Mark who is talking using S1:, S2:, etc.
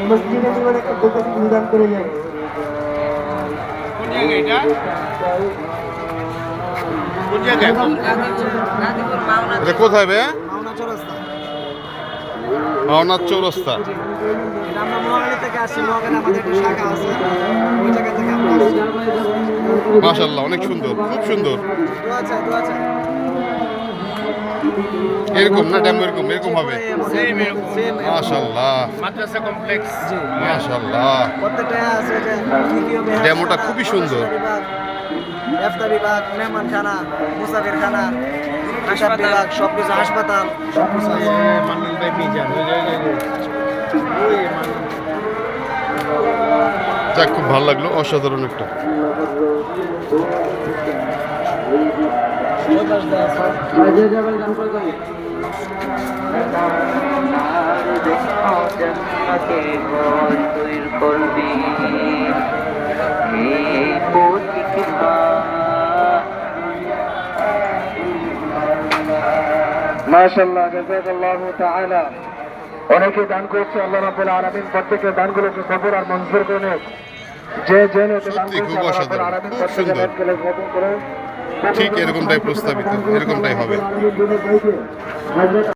S1: মসজিদে জীবনে একটা দোকান নিদান করে যায়।
S2: এটা কোথায় বে? মাওনা চৌরাস্তা।
S3: আমরা মহাখালী থেকে আসছি, মহাখালী আমাদের একটা শাখা আছে, ওই জায়গা থেকে আমরা আসছি।
S2: মাশাআল্লাহ, অনেক সুন্দর, খুব সুন্দর।
S3: দোয়া চাই, দোয়া চাই।
S2: এরকম না ড্যাম, এরকম এরকম হবে।
S3: সেম
S2: মাশাআল্লাহ,
S4: মাদ্রাসা কমপ্লেক্স।
S3: জি,
S2: মাশাআল্লাহ।
S3: প্রত্যেকটা আছে যে তৃতীয় বিভাগ,
S2: ডেমোটা খুবই সুন্দর।
S3: ইফতার বিভাগ, মেহমানখানা, মুসাফির খানা, আশাব বিভাগ, সবকিছু, হাসপাতাল সবকিছু আছে।
S4: মান্নান ভাই মিজান,
S2: যাক, খুব ভালো লাগলো, অসাধারণ একটা।
S1: মাশাআল্লাহ, জাযাকাল্লাহু তাআলা। অনেকে দান করছে, আল্লাহ রাব্বুল আলামিন প্রত্যেকের দানগুলোকে কবুল আর মঞ্জুর করে নেয়। যে দান
S2: সত্যি
S1: করছে,
S2: খুব
S1: আল্লাহ রাব্বুল
S2: অসাধারণ,
S1: আলামিন
S2: খুব
S1: প্রত্যেকের
S2: সুন্দর।
S1: দানকে কবুল করে।
S2: ঠিক এরকমটাই প্রস্তাবিত, এরকমটাই হবে।